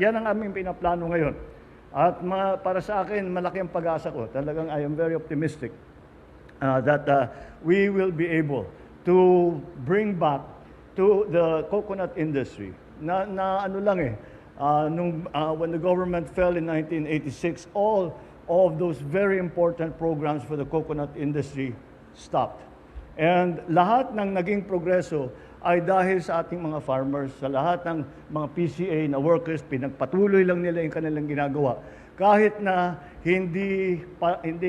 yan ang aming pinaplano ngayon. At para sa akin, malaki ang pag-asa ko. Talagang I am very optimistic that we will be able to bring back to the coconut industry. When the government fell in 1986, all of those very important programs for the coconut industry stopped. And lahat ng naging progreso ay dahil sa ating mga farmers, sa lahat ng mga PCA na workers, pinagpatuloy lang nila yung kanilang ginagawa. Kahit na hindi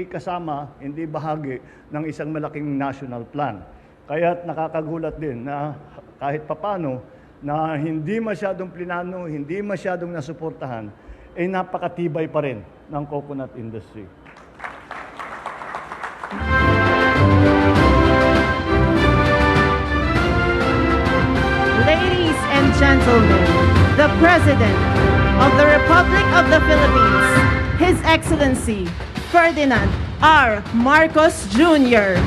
kasama, hindi bahagi ng isang malaking national plan. Kaya't nakakagulat din na kahit papano na hindi masyadong plinano, hindi masyadong nasuportahan, ay napakatibay pa rin ng coconut industry. Ladies and gentlemen, the President of the Republic of the Philippines, His Excellency Ferdinand R. Marcos Jr.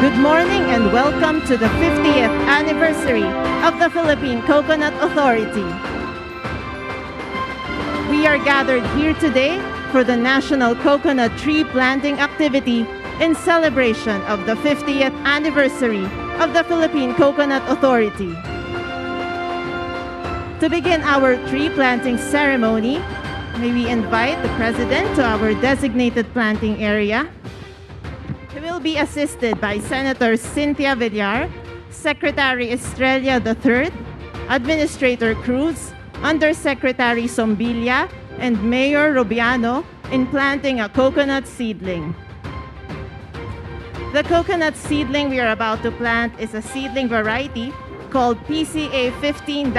Good morning and welcome to the 50th anniversary of the Philippine Coconut Authority. We are gathered here today for the National Coconut Tree Planting Activity in celebration of the 50th anniversary of the Philippine Coconut Authority. To begin our tree planting ceremony, may we invite the President to our designated planting area. He will be assisted by Senator Cynthia Villar, Secretary Estrella III, Administrator Cruz, Undersecretary Sombilia, and Mayor Rubiano in planting a coconut seedling. The coconut seedling we are about to plant is a seedling variety called PCA 15-10.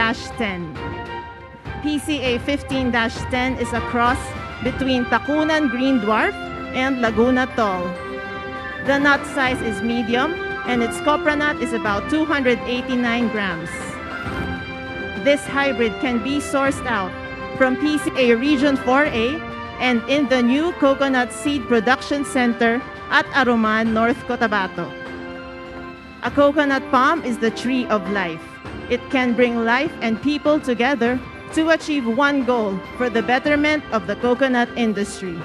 PCA 15-10 is a cross between Takunan Green Dwarf and Laguna Tall. The nut size is medium, and its copra nut is about 289 grams. This hybrid can be sourced out from PCA Region 4A and in the new Coconut Seed Production Center at Aruman, North Cotabato. A coconut palm is the tree of life. It can bring life and people together to achieve one goal for the betterment of the coconut industry.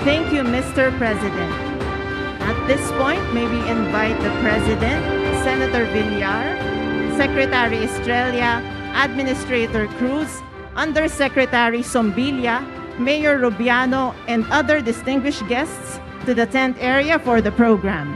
Thank you, Mr. President. At this point, may we invite the President, Senator Villar, Secretary Estrella, Administrator Cruz, Undersecretary Sombilia, Mayor Rubiano, and other distinguished guests to the tent area for the program.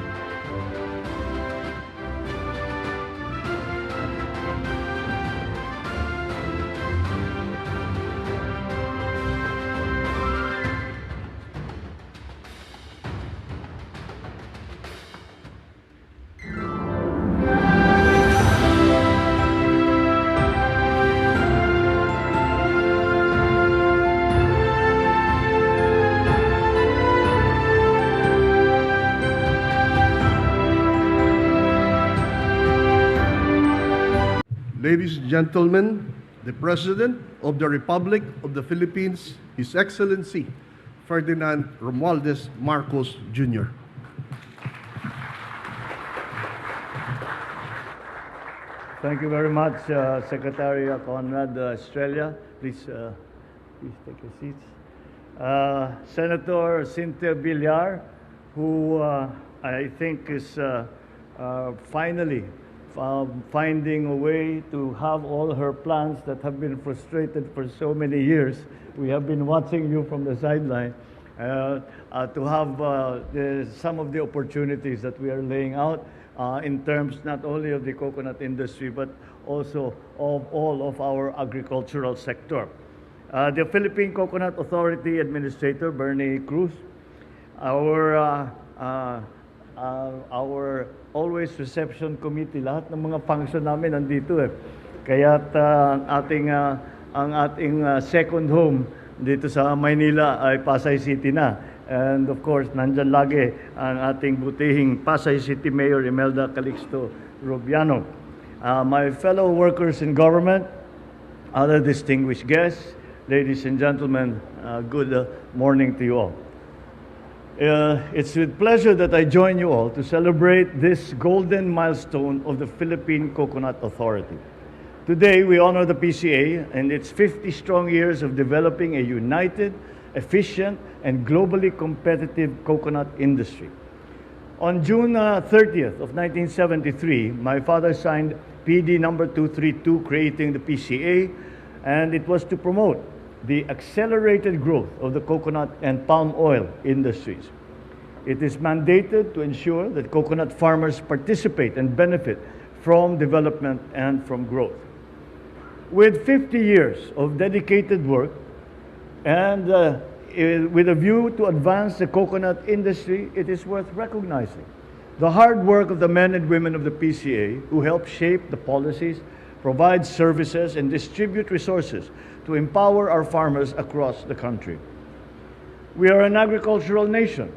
Ladies and gentlemen, the President of the Republic of the Philippines, His Excellency Ferdinand Romualdez Marcos Jr. Thank you very much, Secretary Conrad Estrella. Please take your seats. Senator Cynthia Villar, who I think is finally finding a way to have all her plans that have been frustrated for so many years. We have been watching you from the sideline to have some of the opportunities that we are laying out in terms not only of the coconut industry, but also of all of our agricultural sector. The Philippine Coconut Authority Administrator, Bernie Cruz, our always reception committee, lahat ng mga function namin nandito eh. Kaya't ang ating second home dito sa Maynila ay Pasay City na. And of course, nandyan lagi ang ating butihing Pasay City Mayor Imelda Calixto Rubiano. My fellow workers in government, other distinguished guests, ladies and gentlemen, good morning to you all. It's with pleasure that I join you all to celebrate this golden milestone of the Philippine Coconut Authority. Today, we honor the PCA and its 50 strong years of developing a united, efficient, and globally competitive coconut industry. On June 30th of 1973, my father signed PD number 232 creating the PCA, and it was to promote the accelerated growth of the coconut and palm oil industries. It is mandated to ensure that coconut farmers participate and benefit from development and from growth. With 50 years of dedicated work and with a view to advance the coconut industry, it is worth recognizing the hard work of the men and women of the PCA who help shape the policies, provide services, and distribute resources to empower our farmers across the country. We are an agricultural nation.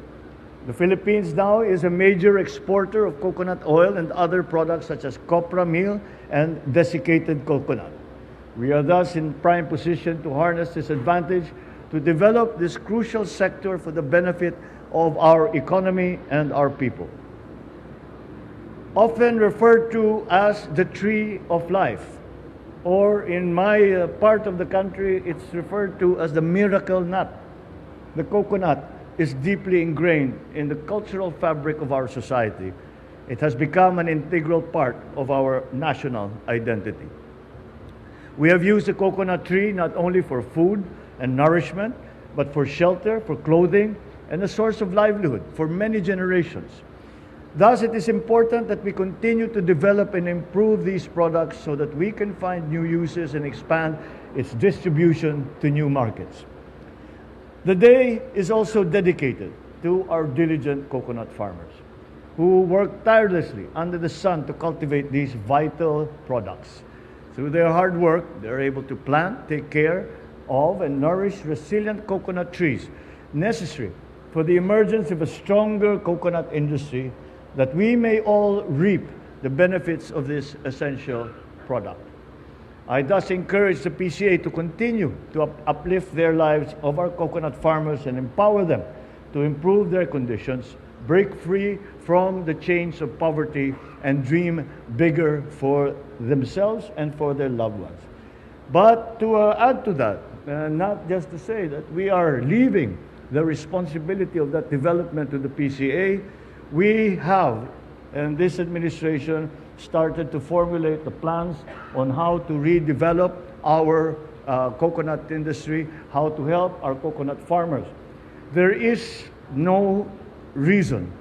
The Philippines now is a major exporter of coconut oil and other products such as copra meal and desiccated coconut. We are thus in prime position to harness this advantage to develop this crucial sector for the benefit of our economy and our people. Often referred to as the tree of life, or in my part of the country, it's referred to as the miracle nut. The coconut is deeply ingrained in the cultural fabric of our society. It has become an integral part of our national identity. We have used the coconut tree not only for food and nourishment, but for shelter, for clothing, and a source of livelihood for many generations. Thus, it is important that we continue to develop and improve these products so that we can find new uses and expand its distribution to new markets. The day is also dedicated to our diligent coconut farmers who work tirelessly under the sun to cultivate these vital products. Through their hard work, they're able to plant, take care of, and nourish resilient coconut trees necessary for the emergence of a stronger coconut industry, that we may all reap the benefits of this essential product. I thus encourage the PCA to continue to uplift their lives of our coconut farmers and empower them to improve their conditions, break free from the chains of poverty, and dream bigger for themselves and for their loved ones. But to add to that, not just to say that we are leaving the responsibility of that development to the PCA, we have, and this administration started to formulate the plans on how to redevelop our coconut industry, how to help our coconut farmers. There is no reason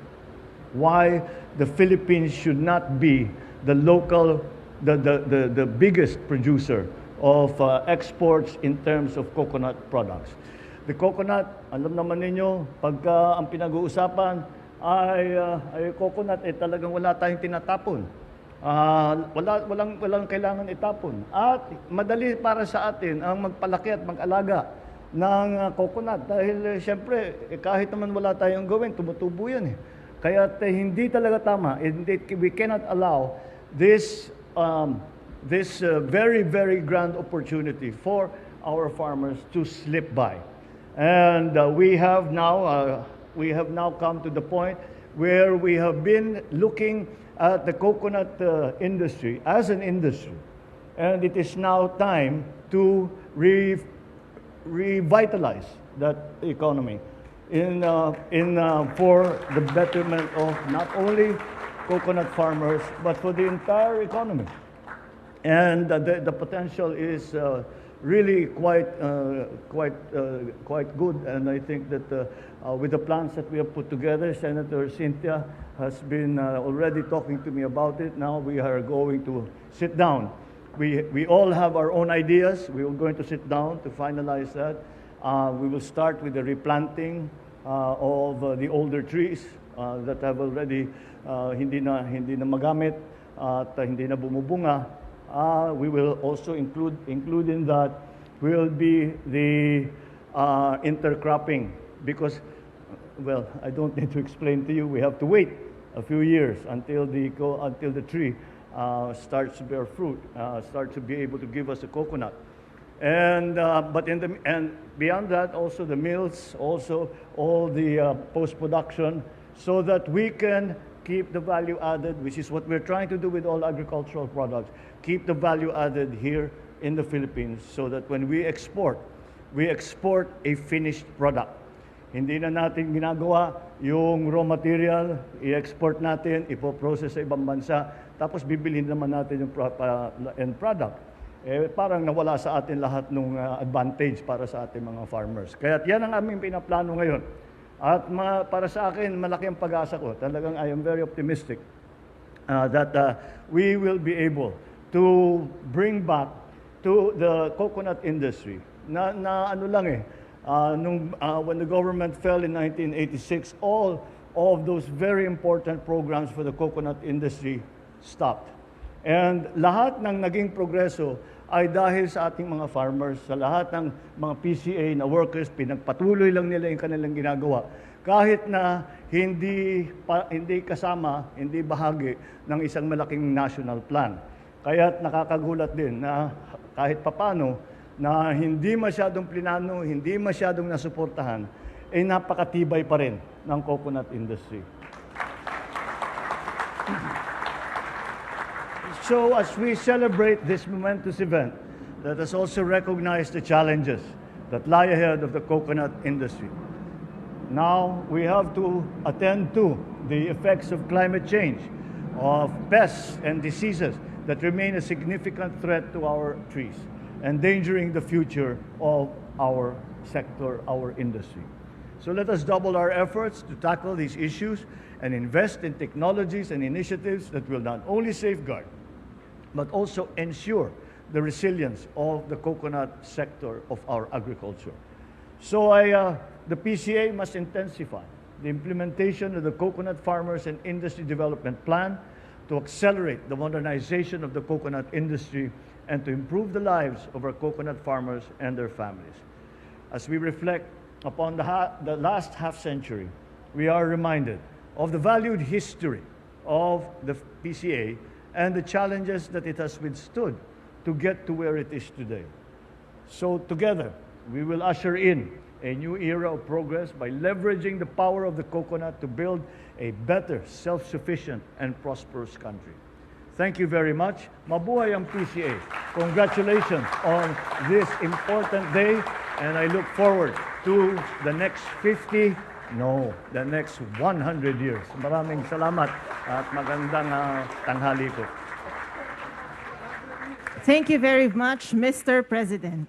why the Philippines should not be the local, the biggest producer of exports in terms of coconut products. The coconut, alam naman ninyo, pagka ang pinag-uusapan ay coconut, talagang wala tayong tinatapon. Walang kailangan itapon. At madali para sa atin ang magpalaki at mag-alaga ng coconut dahil siyempre kahit naman wala tayong gawin, tumutubo yan eh. Kaya hindi talaga tama. We cannot allow this this very, very grand opportunity for our farmers to slip by. And we have now come to the point where we have been looking at the coconut industry as an industry. And it is now time to revitalize that economy for the betterment of not only coconut farmers, but for the entire economy. And the potential is really quite good. And I think that with the plans that we have put together, Senator Cynthia has been already talking to me about it. Now we are going to sit down. We all have our own ideas. We are going to sit down to finalize that. We will start with the replanting of the older trees that have already hindi na magamit at hindi na bumubunga. We will also include in that will be the intercropping, because, well, I don't need to explain to you, we have to wait a few years until the tree starts to bear fruit, starts to be able to give us a coconut. And beyond that, also the mills, also all the post-production, so that we can keep the value added, which is what we're trying to do with all agricultural products, keep the value added here in the Philippines, so that when we export a finished product. Hindi na natin ginagawa yung raw material, i-export natin, ipoprocess sa ibang bansa, tapos bibilhin naman natin yung end product. Parang nawala sa atin lahat ng advantage para sa ating mga farmers. Kaya yan ang aming pinaplano ngayon. At para sa akin, malaki ang pag-asa ko. Talagang I am very optimistic that we will be able to bring back to the coconut industry. When the government fell in 1986, all of those very important programs for the coconut industry stopped. And lahat ng naging progreso ay dahil sa ating mga farmers, sa lahat ng mga PCA na workers, pinagpatuloy lang nila yung kanilang ginagawa. Kahit na hindi kasama, hindi bahagi ng isang malaking national plan. Kaya't nakakagulat din na kahit papano, na hindi masyadong plinano, hindi masyadong nasuportahan, ay napakatibay pa rin ng coconut industry. So as we celebrate this momentous event, let us also recognize the challenges that lie ahead of the coconut industry. Now we have to attend to the effects of climate change, of pests and diseases that remain a significant threat to our trees, endangering the future of our sector, our industry. So let us double our efforts to tackle these issues and invest in technologies and initiatives that will not only safeguard, but also ensure the resilience of the coconut sector of our agriculture. So the PCA must intensify the implementation of the Coconut Farmers and Industry Development Plan to accelerate the modernization of the coconut industry and to improve the lives of our coconut farmers and their families. As we reflect upon the last half-century, we are reminded of the valued history of the PCA and the challenges that it has withstood to get to where it is today. So together, we will usher in a new era of progress by leveraging the power of the coconut to build a better, self-sufficient, and prosperous country. Thank you very much. Mabuhay ang PCA. Congratulations on this important day, and I look forward to the next 50, no, the next 100 years. Maraming salamat at magandang tanghali po. Thank you very much, Mr. President.